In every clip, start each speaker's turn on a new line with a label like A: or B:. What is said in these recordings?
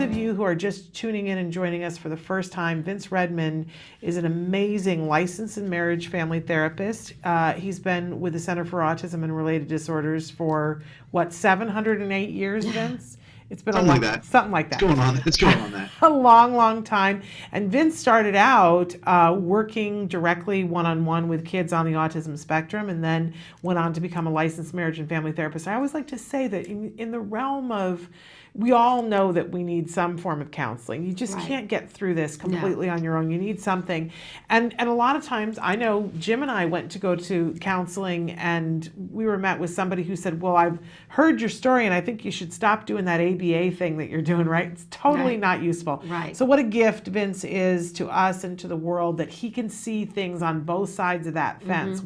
A: of you who are just tuning in and joining us for the first time, Vince Redmond is an amazing licensed and marriage family therapist. He's been with the Center for Autism and Related Disorders for, 708 years, Vince? It's been
B: something
A: a long,
B: like that.
A: something like that.
B: It's going on that.
A: A long, long time. And Vince started out working directly one-on-one with kids on the autism spectrum, and then went on to become a licensed marriage and family therapist. I always like to say that in the realm of, we all know that we need some form of counseling. You just can't get through this completely on your own. You need something. And a lot of times, I know Jim and I went to go to counseling, and we were met with somebody who said, well, I've heard your story and I think you should stop doing that ABA thing that you're doing, right? It's totally not useful.
C: Right.
A: So what a gift Vince is to us and to the world, that he can see things on both sides of that fence.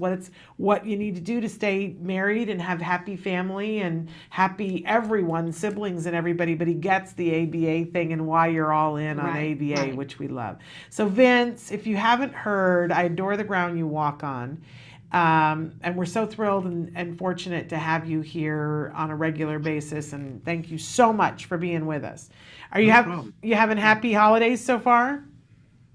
A: What you need to do to stay married and have happy family and happy everyone, siblings and everybody, but he gets the ABA thing and why you're all in on ABA, which we love. So Vince, if you haven't heard, I adore the ground you walk on. And we're so thrilled and fortunate to have you here on a regular basis. And thank you so much for being with us. Are you you having happy holidays so far?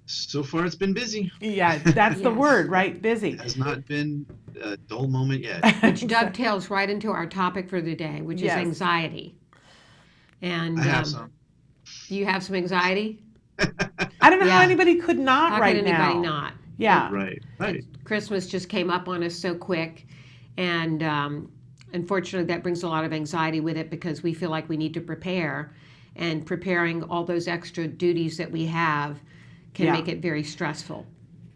B: So far, it's been busy.
A: Yeah, that's the word, right? Busy.
B: It has not been a dull moment yet.
C: Which dovetails right into our topic for the day, which is anxiety. And
B: I have some.
C: Do you have some anxiety?
A: I don't know how anybody could not
C: how
A: right
C: could
A: now.
C: anybody not?
A: Yeah.
B: Right.
C: Christmas just came up on us so quick, and unfortunately that brings a lot of anxiety with it, because we feel like we need to prepare, and preparing all those extra duties that we have can make it very stressful.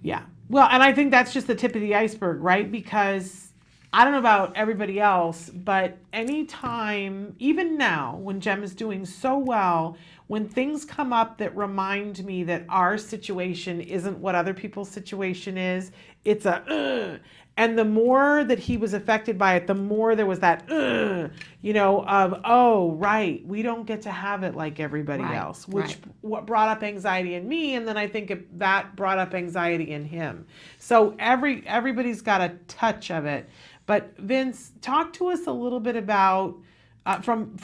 A: Yeah. Well, and I think that's just the tip of the iceberg, right? Because I don't know about everybody else, but anytime, even now, when Jem is doing so well, when things come up that remind me that our situation isn't what other people's situation is, it's a and the more that he was affected by it, the more there was that of, oh, right, we don't get to have it like everybody else, which what brought up anxiety in me, and then I think that brought up anxiety in him. So everybody's got a touch of it. But Vince, talk to us a little bit about, from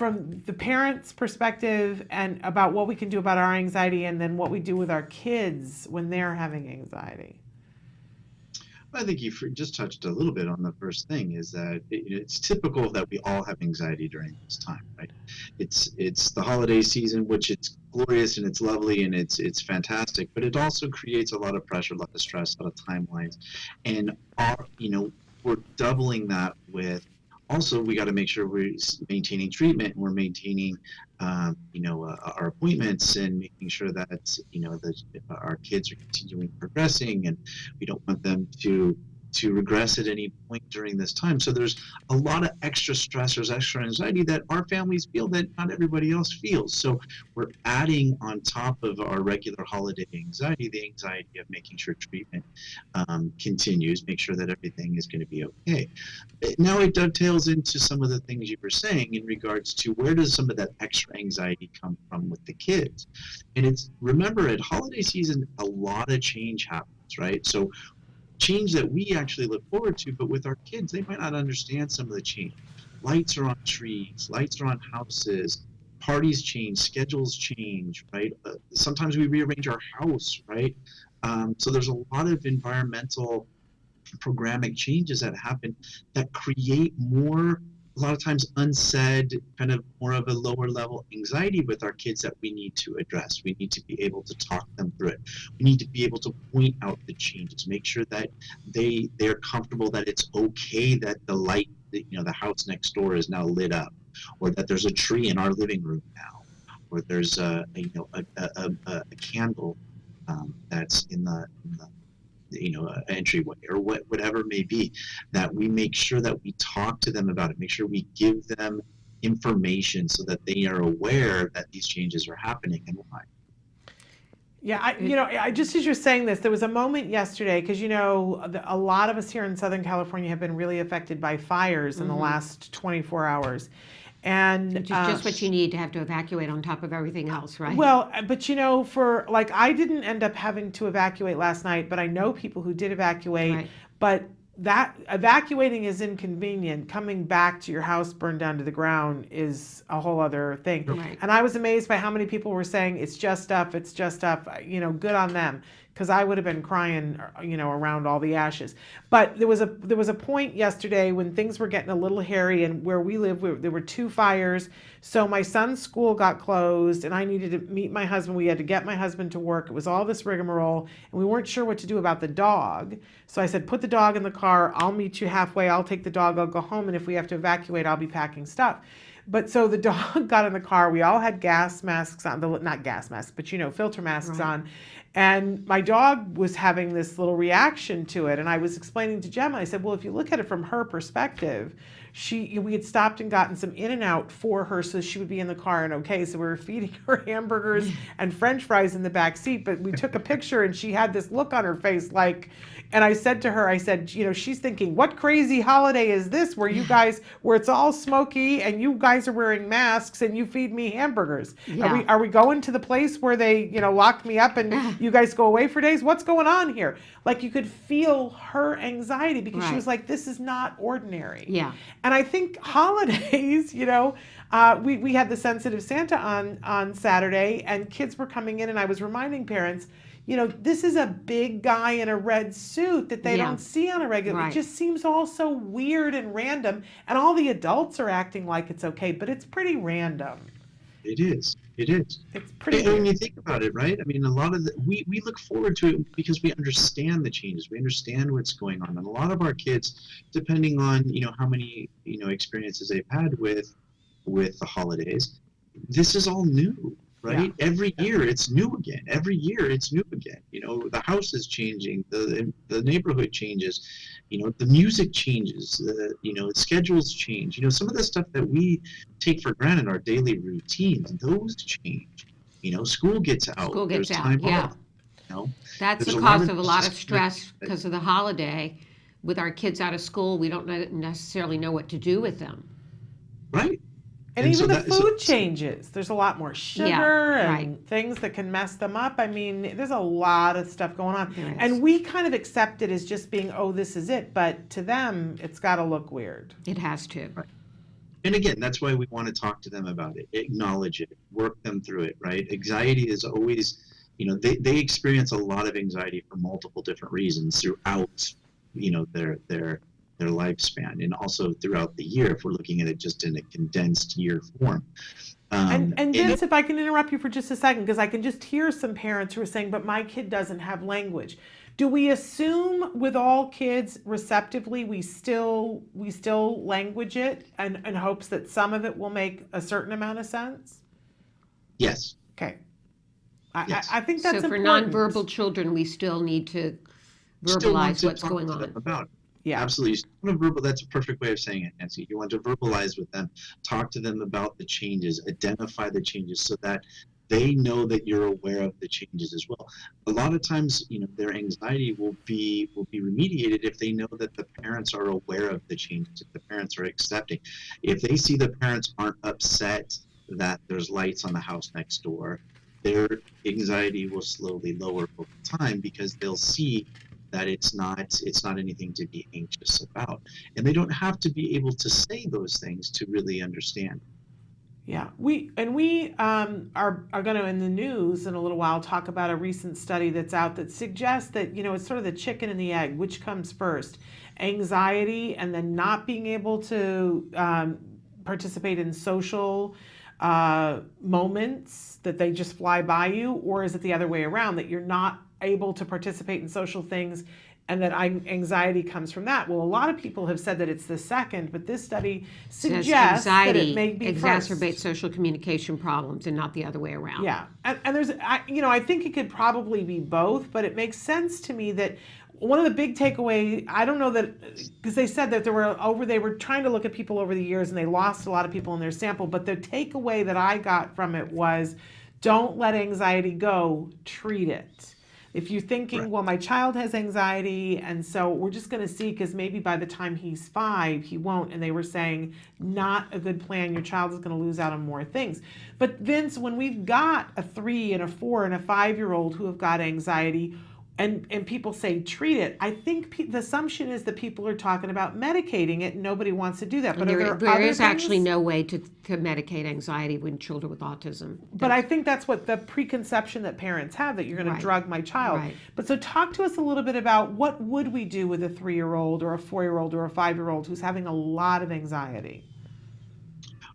A: the parents' perspective, and about what we can do about our anxiety, and then what we do with our kids when they're having anxiety.
B: I think you just touched a little bit on the first thing, is that it's typical that we all have anxiety during this time, right? It's the holiday season, which it's glorious and it's lovely and it's fantastic, but it also creates a lot of pressure, a lot of stress, a lot of timelines, and we're doubling that with. Also, we got to make sure we're maintaining treatment, and we're maintaining, our appointments, and making sure that our kids are continuing progressing, and we don't want them to regress at any point during this time. So there's a lot of extra stressors, extra anxiety that our families feel that not everybody else feels. So we're adding on top of our regular holiday anxiety, the anxiety of making sure treatment continues, make sure that everything is going to be okay. Now it dovetails into some of the things you were saying in regards to where does some of that extra anxiety come from with the kids. And remember, at holiday season, a lot of change happens, right? So change that we actually look forward to, but with our kids, they might not understand some of the change. Lights are on trees, lights are on houses, parties change, schedules change, right? Sometimes we rearrange our house, right? So there's a lot of environmental programmatic changes that happen that create more, a lot of times unsaid, kind of more of a lower level anxiety with our kids that we need to address. We need to be able to talk them through it. We need to be able to point out the changes, make sure that they're comfortable that it's okay that the light, the house next door is now lit up, or that there's a tree in our living room now, or there's a candle that's in the entryway, or whatever it may be, that we make sure that we talk to them about it, make sure we give them information so that they are aware that these changes are happening and why.
A: Yeah, I just as you're saying this, there was a moment yesterday, because a lot of us here in Southern California have been really affected by fires in the last 24 hours. And
C: which is just what you need to have to evacuate on top of everything else, right?
A: Well, but I didn't end up having to evacuate last night, but I know people who did evacuate. Right. But that evacuating is inconvenient. Coming back to your house burned down to the ground is a whole other thing.
C: Right.
A: And I was amazed by how many people were saying it's just stuff, it's just stuff. Good on them, because I would have been crying, around all the ashes. But there was a point yesterday when things were getting a little hairy, and where we live, there were 2 fires. So my son's school got closed, and I needed to meet my husband. We had to get my husband to work. It was all this rigmarole, and we weren't sure what to do about the dog. So I said, put the dog in the car. I'll meet you halfway. I'll take the dog. I'll go home, and if we have to evacuate, I'll be packing stuff. But so the dog got in the car. We all had gas masks on, not gas masks, but filter masks on. And my dog was having this little reaction to it. And I was explaining to Gemma, I said, well, if you look at it from her perspective, we had stopped and gotten some In-N-Out for her so she would be in the car and okay. So we were feeding her hamburgers and French fries in the back seat. But we took a picture and she had this look on her face and I said to her, she's thinking, what crazy holiday is this where it's all smoky and you guys are wearing masks and you feed me hamburgers?
C: Yeah.
A: Are we going to the place where they, lock me up and you guys go away for days? What's going on here? Like, you could feel her anxiety, because she was like, this is not ordinary.
C: Yeah.
A: And I think holidays, we had the sensitive Santa on Saturday, and kids were coming in, and I was reminding parents, this is a big guy in a red suit that they don't see on a regular.
C: Right.
A: It just seems all so weird and random, and all the adults are acting like it's okay, but it's pretty random.
B: It is. It's
A: pretty
B: And when you think about it, right? I mean, a lot of we look forward to it because we understand the changes. We understand what's going on. And a lot of our kids, depending on, how many, experiences they've had with the holidays, this is all new, right?
A: Yeah.
B: Every year it's new again. Every year it's new again. The house is changing, the neighborhood changes, the music changes, the schedules change. Some of the stuff that we take for granted, our daily routines, those change. School gets out.
C: School gets
B: There's
C: out,
B: time
C: yeah.
B: off,
C: That's
B: There's
C: the
B: a lot
C: cause
B: of
C: of a lot of
B: just-
C: stress because of the holiday. With our kids out of school, we don't necessarily know what to do with them.
B: right?
A: And even
B: so
A: the
B: that- so-
A: food changes. There's a lot more sugar
C: Yeah,
A: and
C: right.
A: things that can mess them up. I mean, there's a lot of stuff going on.
C: There is.
A: And we kind of accept it as just being, oh, this is it. But to them, it's got to look weird.
C: It has to.
B: And again, that's why we want to talk to them about it, acknowledge it, work them through it, right? Anxiety is always, they experience a lot of anxiety for multiple different reasons throughout, their lifespan, and also throughout the year if we're looking at it just in a condensed year form.
A: And Vince, if I can interrupt you for just a second, because I can just hear some parents who are saying, but my kid doesn't have language. Do we assume with all kids receptively we still language it in hopes that some of it will make a certain amount of sense?
B: Yes.
A: Okay.
B: Yes.
A: I think that's
C: So for
A: important.
C: nonverbal children, we still need to
B: Still want
C: verbalize
B: to
C: what's
B: talk
C: going
B: to them
C: on.
B: about it.
A: Yeah.
B: Absolutely. That's a perfect way of saying it, Nancy. You want to verbalize with them, talk to them about the changes, identify the changes so that they know that you're aware of the changes as well. A lot of times, their anxiety will be remediated if they know that the parents are aware of the changes, if the parents are accepting. If they see the parents aren't upset that there's lights on the house next door, their anxiety will slowly lower over time because they'll see that it's not anything to be anxious about. And they don't have to be able to say those things to really understand.
A: Yeah, we are going to, in the news in a little while, talk about a recent study that's out that suggests that, it's sort of the chicken and the egg. Which comes first? Anxiety and then not being able to participate in social moments, that they just fly by you? Or is it the other way around, that you're not able to participate in social things and that anxiety comes from that? Well, a lot of people have said that it's the second, but this study suggests that it may be
C: exacerbates
A: first.
C: social communication problems and not the other way around.
A: Yeah, and there's, I think it could probably be both, but it makes sense to me that one of the big takeaway, I don't know that, because they said that they were trying to look at people over the years and they lost a lot of people in their sample, but the takeaway that I got from it was, don't let anxiety go, treat it. If you're thinking,
B: Right.
A: well, my child has anxiety, and so we're just going to see, because maybe by the time he's 5, he won't. And they were saying, not a good plan. Your child is going to lose out on more things. But Vince, when we've got a 3 and a 4 and a 5-year-old who have got anxiety, and people say treat it. I think the assumption is that people are talking about medicating it, and nobody wants to do that. But
C: And
A: are there
C: there
A: other
C: is actually
A: things?
C: no way to medicate anxiety in children with autism.
A: But I think that's what the preconception that parents have, that you're going to
C: Right.
A: drug my child.
C: Right.
A: But so talk to us a little bit about what would we do with a 3-year-old or a 4-year-old or a 5-year-old who's having a lot of anxiety?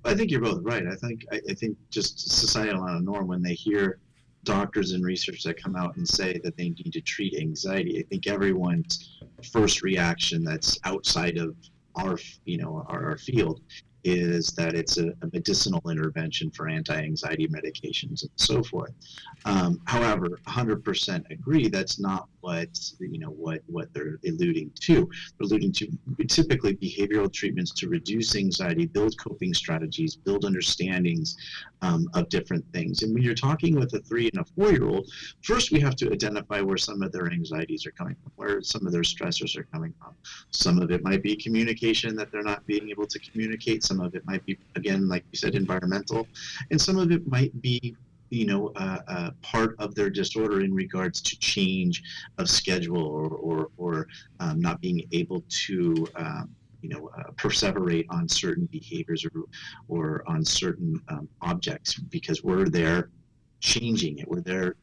B: I think you're both right. I think just societal on a norm, when they hear doctors and research that come out and say that they need to treat anxiety, I think everyone's first reaction that's outside of our our field is that it's a medicinal intervention for anti-anxiety medications and so forth. However, 100% agree that's not what they're alluding to. They're alluding to typically behavioral treatments to reduce anxiety, build coping strategies, build understandings of different things. And when you're talking with a 3 and a 4-year-old, first we have to identify where some of their anxieties are coming from, where some of their stressors are coming from. Some of it might be communication, that they're not being able to communicate. Some of it might be, again, like you said, environmental, and some of it might be part of their disorder in regards to change of schedule, or not being able to perseverate on certain behaviors, or on certain objects, because we're there changing it. We're there,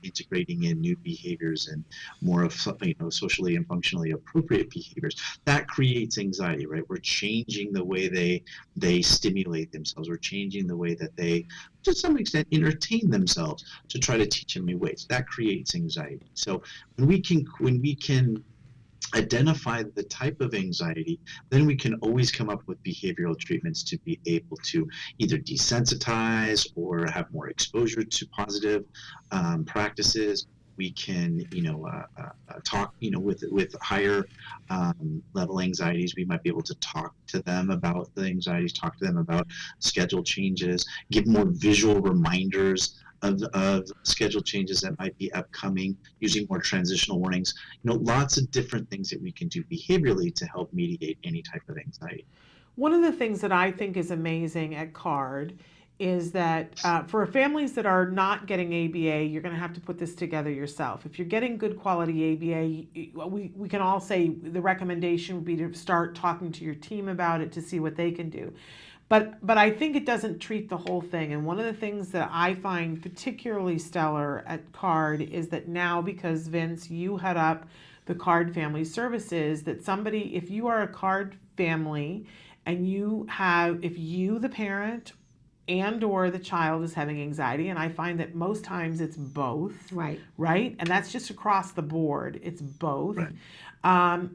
B: integrating in new behaviors and more of socially and functionally appropriate behaviors. That creates anxiety, right? We're changing the way they stimulate themselves. We're changing the way that they, to some extent, entertain themselves to try to teach them new ways. That creates anxiety. So when we can identify the type of anxiety, then we can always come up with behavioral treatments to be able to either desensitize or have more exposure to positive practices. We can, talk, with higher level anxieties. We might be able to talk to them about the anxieties, talk to them about schedule changes, give more visual reminders of schedule changes that might be upcoming, using more transitional warnings. Lots of different things that we can do behaviorally to help mediate any type of anxiety.
A: One of the things that I think is amazing at CARD is that for families that are not getting ABA, you're going to have to put this together yourself. If you're getting good quality ABA, we can all say the recommendation would be to start talking to your team about it to see what they can do. But I think it doesn't treat the whole thing. And one of the things that I find particularly stellar at CARD is that now, because Vince, you head up the CARD Family Services, that somebody, if you are a CARD family and if you, the parent, and or the child is having anxiety, and I find that most times it's both,
C: Right.
A: And that's just across the board, it's both.
B: Right.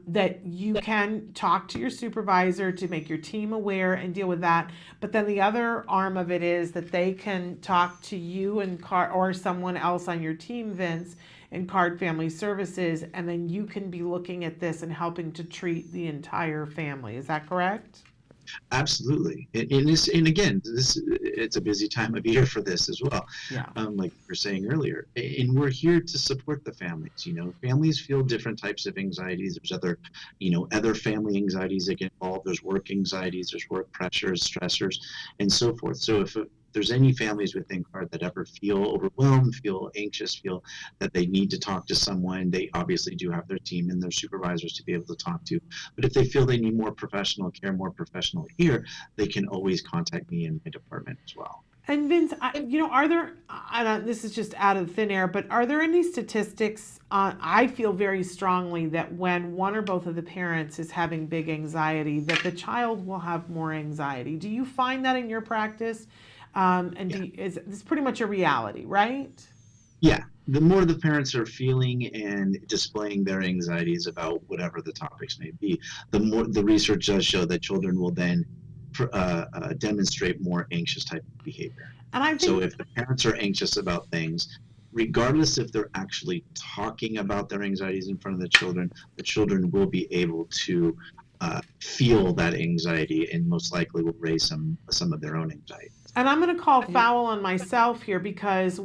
A: That you can talk to your supervisor to make your team aware and deal with that. But then the other arm of it is that they can talk to you and CARD, or someone else on your team, Vince, in CARD Family Services, and then you can be looking at this and helping to treat the entire family. Is that correct?
B: Absolutely. And again, it's a busy time of year for this as well.
A: Yeah.
B: Like you were saying earlier, and we're here to support the families. Families feel different types of anxieties. There's other family anxieties that get involved. There's work anxieties, there's work pressures, stressors, and so forth. So if there's any families within CARD that ever feel overwhelmed, feel anxious, feel that they need to talk to someone, they obviously do have their team and their supervisors to be able to talk to. But if they feel they need more professional care, more professional ear, they can always contact me in my department as well.
A: And Vince, are there, this is just out of thin air, but are there any statistics? I feel very strongly that when one or both of the parents is having big anxiety, that the child will have more anxiety. Do you find that in your practice? It's pretty much a reality, right?
B: Yeah. The more the parents are feeling and displaying their anxieties about whatever the topics may be, the more the research does show that children will then demonstrate more anxious type of behavior.
A: And I think,
B: so if the parents are anxious about things, regardless if they're actually talking about their anxieties in front of the children will be able to feel that anxiety, and most likely will raise some of their own anxiety.
A: And I'm going to call foul on myself here because,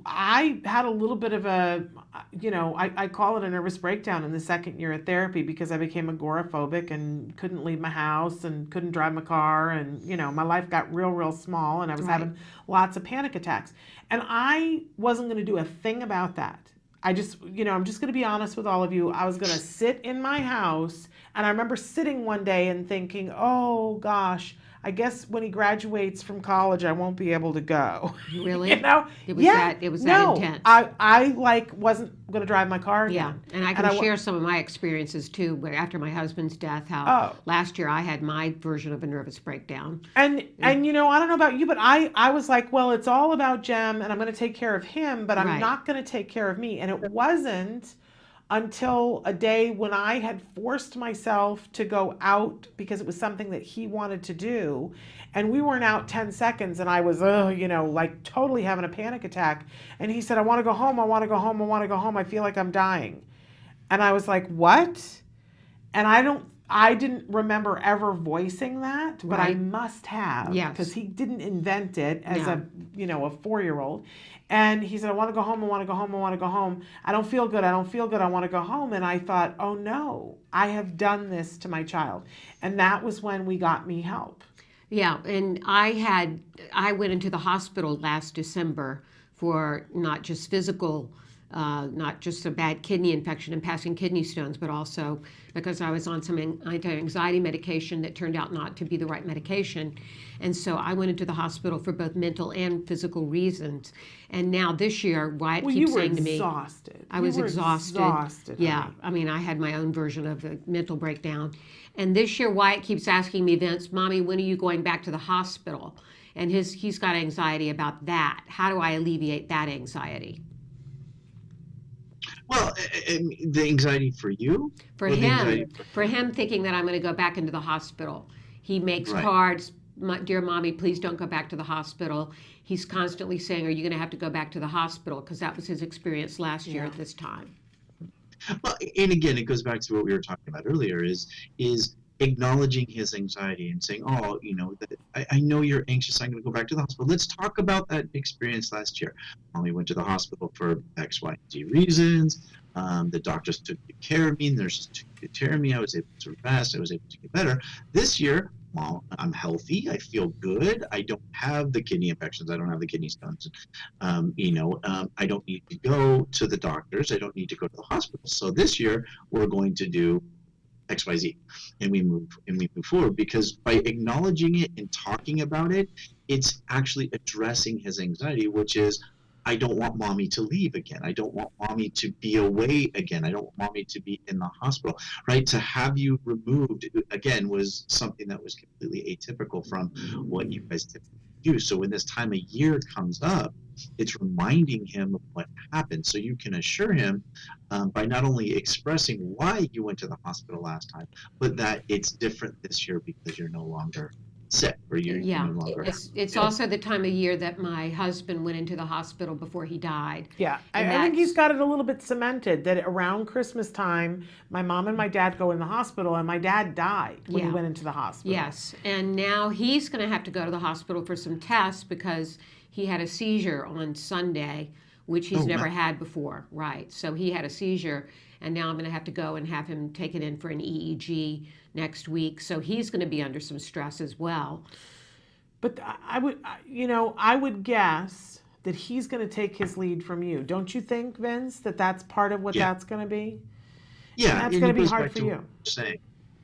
A: I had a little bit of I call it a nervous breakdown in the second year of therapy because I became agoraphobic and couldn't leave my house and couldn't drive my car. And, my life got real small and I was having lots of panic attacks. And I wasn't going to do a thing about that. I just, I'm just going to be honest with all of you. I was going to sit in my house, and I remember sitting one day and thinking, oh gosh, I guess when he graduates from college, I won't be able to go.
C: Really? It was
A: Yeah.
C: that
A: No,
C: intense.
A: I like wasn't going to drive my car
C: Yeah,
A: again.
C: and I can share some of my experiences too. Where after my husband's death, how last year I had my version of a nervous breakdown.
A: And I don't know about you, but I was like, well, it's all about Jem, and I'm going to take care of him, but I'm
C: Right.
A: not going to take care of me. And it wasn't until a day when I had forced myself to go out because it was something that he wanted to do, and we weren't out 10 seconds, and I was, like totally having a panic attack. And he said, I want to go home. I want to go home. I want to go home. I feel like I'm dying. And I was like, what? And I didn't remember ever voicing that, but I
C: Right.
A: must have,
C: Yes.
A: because he didn't invent it as
C: No.
A: a 4-year-old. And he said, I want to go home. I want to go home. I want to go home. I don't feel good. I don't feel good. I want to go home. And I thought, oh no, I have done this to my child. And that was when we got me help.
C: Yeah, and I went into the hospital last December for not just physical, not just a bad kidney infection and passing kidney stones, but also because I was on some anti-anxiety medication that turned out not to be the right medication. And so I went into the hospital for both mental and physical reasons. And now this year, Wyatt keeps saying to me,
A: exhausted.
C: I was exhausted. Yeah,
A: honey.
C: I mean, I had my own version of a mental breakdown. And this year, Wyatt keeps asking me, Vince, Mommy, when are you going back to the hospital? And he's got anxiety about that. How do I alleviate that anxiety?
B: Well, the anxiety for you?
C: For
B: Or the anxiety
C: him thinking that I'm going to go back into the hospital. He makes
B: Right.
C: cards, Dear Mommy, please don't go back to the hospital. He's constantly saying, are you going to have to go back to the hospital? Because that was his experience last year at this time.
B: Well, and again, it goes back to what we were talking about earlier, is acknowledging his anxiety and saying, oh, that I know you're anxious. I'm going to go back to the hospital. Let's talk about that experience last year. Mommy went to the hospital for X, Y, and Z reasons. The doctors took good care of me. Nurses took good care of me. I was able to rest. I was able to get better. This year, Mom, I'm healthy. I feel good. I don't have the kidney infections. I don't have the kidney stones. I don't need to go to the doctors. I don't need to go to the hospital. So this year, we're going to do XYZ, and we move forward, because by acknowledging it and talking about it, it's actually addressing his anxiety, which is, I don't want Mommy to leave again. I don't want Mommy to be away again. I don't want Mommy to be in the hospital, right? To have you removed, again, was something that was completely atypical from what you guys typically do. So when this time of year comes up, it's reminding him of what happened. So you can assure him by not only expressing why you went to the hospital last time, but that it's different this year because you're no longer sick, or you're no longer.
C: It's also the time of year that my husband went into the hospital before he died.
A: Yeah, I think he's got it a little bit cemented that around Christmas time, my mom and my dad go in the hospital, and my dad died when he went into the hospital.
C: Yes, and now he's going to have to go to the hospital for some tests because he had a seizure on Sunday, which he's never had before. Right, so he had a seizure, and now I'm going to have to go and have him taken in for an EEG next week. So he's going to be under some stress as well.
A: But I would guess that he's going to take his lead from you. Don't you think, Vince, that that's part of what that's going to be?
B: Yeah,
A: and that's going to be hard for you.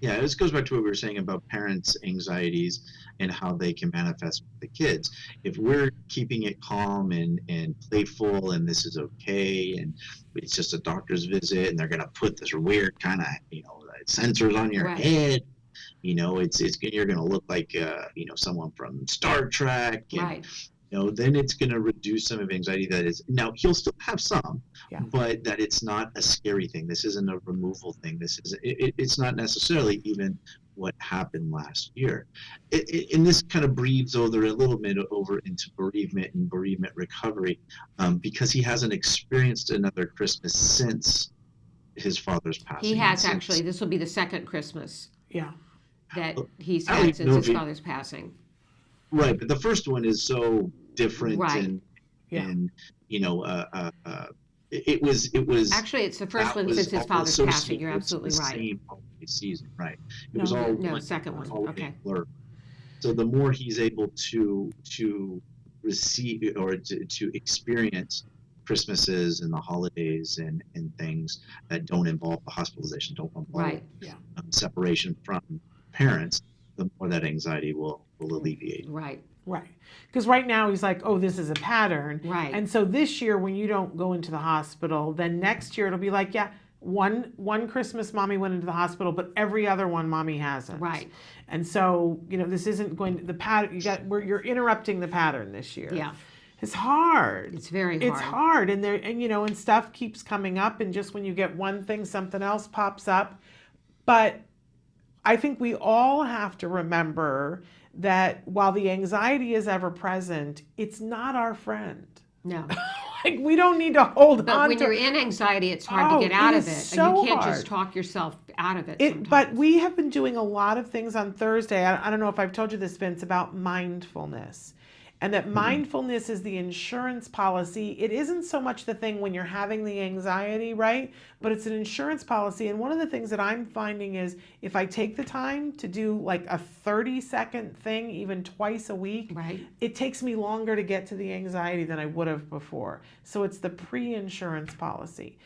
B: Yeah, this goes back to what we were saying about parents' anxieties and how they can manifest with the kids. If we're keeping it calm and playful, and this is okay, and it's just a doctor's visit, and they're going to put this weird kind of sensors on your head, it's you're going to look like someone from Star Trek, and
C: Right.
B: Then it's going to reduce some of anxiety. That is, now he'll still have some, but that it's not a scary thing. This isn't a removal thing. It's not necessarily even what happened last year. And this kind of breathes over a little bit over into bereavement and bereavement recovery, because he hasn't experienced another Christmas since his father's passing.
C: He has actually. This will be the second Christmas that he's
B: I
C: had
B: don't
C: since
B: know
C: his
B: if
C: father's passing.
B: Right, but the first one is so different,
C: Right.
B: and it was
C: Actually, it's the first
B: that
C: one
B: was
C: since his
B: all
C: father's passing. You're
B: associated with
C: absolutely
B: the
C: right.
B: same holiday season, right? It
A: No,
B: was all
C: No, second one.
B: holiday
C: Okay.
B: blur. So the more he's able to receive or to experience Christmases and the holidays and things that don't involve the hospitalization, don't involve
C: Right.
A: Yeah.
B: separation from parents, the more that anxiety will alleviate.
C: Right.
A: Right. Because right now he's like, oh, this is a pattern.
C: Right.
A: And so this year, when you don't go into the hospital, then next year it'll be like, yeah, one Christmas mommy went into the hospital, but every other one mommy hasn't.
C: Right.
A: And so, this isn't going to, the pattern, you're interrupting the pattern this year.
C: Yeah.
A: It's hard.
C: It's very hard.
A: It's hard. And stuff keeps coming up. And just when you get one thing, something else pops up. But I think we all have to remember that while the anxiety is ever present, it's not our friend.
C: No.
A: Like, we don't need to hold
C: But
A: on
C: when
A: to
C: you're in anxiety, it's hard to get out of
A: is
C: it.
A: so
C: And you can't
A: hard.
C: just talk yourself out of it
A: it.
C: sometimes.
A: But we have been doing a lot of things on Thursday. I don't know if I've told you this, Vince, about mindfulness. And that mindfulness is the insurance policy. It isn't so much the thing when you're having the anxiety, right? But it's an insurance policy. And one of the things that I'm finding is if I take the time to do like a 30-second thing, even twice a week,
C: Right.
A: it takes me longer to get to the anxiety than I would have before. So it's the pre-insurance policy.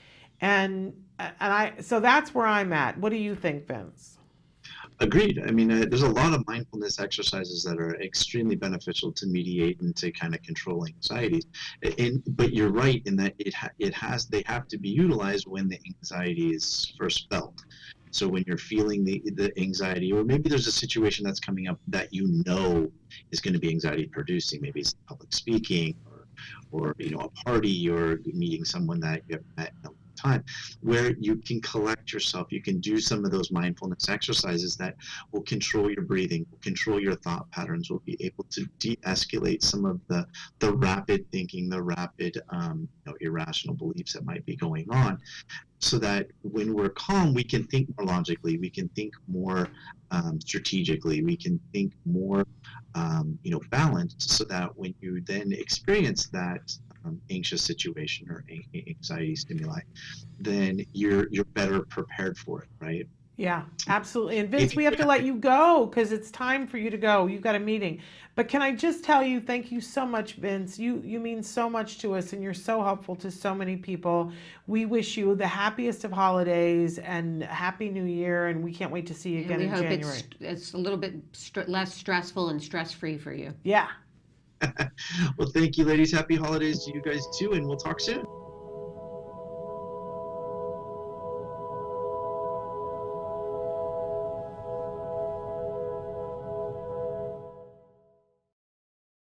A: So that's where I'm at. What do you think, Vince?
B: Agreed. I mean, there's a lot of mindfulness exercises that are extremely beneficial to mediate and to kind of control anxieties. But you're right in that they have to be utilized when the anxiety is first felt. So when you're feeling the anxiety, or maybe there's a situation that's coming up that is going to be anxiety producing. Maybe it's public speaking, or a party, or meeting someone that you haven't met in a time, where you can collect yourself. You can do some of those mindfulness exercises that will control your breathing, will control your thought patterns, will be able to de-escalate some of the rapid thinking, the rapid irrational beliefs that might be going on, so that when we're calm, we can think more logically, we can think more strategically, we can think more balanced, so that when you then experience that anxious situation or anxiety stimuli, then you're better prepared for it, right?
A: Yeah, absolutely. And Vince, we have to let you go because it's time for you to go. You've got a meeting. But can I just tell you, thank you so much, Vince. You mean so much to us, and you're so helpful to so many people. We wish you the happiest of holidays and Happy New Year, and we can't wait to see you again in
C: And we
A: January.
C: hope it's a little bit less stressful and stress-free for you.
A: Yeah.
B: Well, thank you, ladies. Happy holidays to you guys too, and we'll talk soon.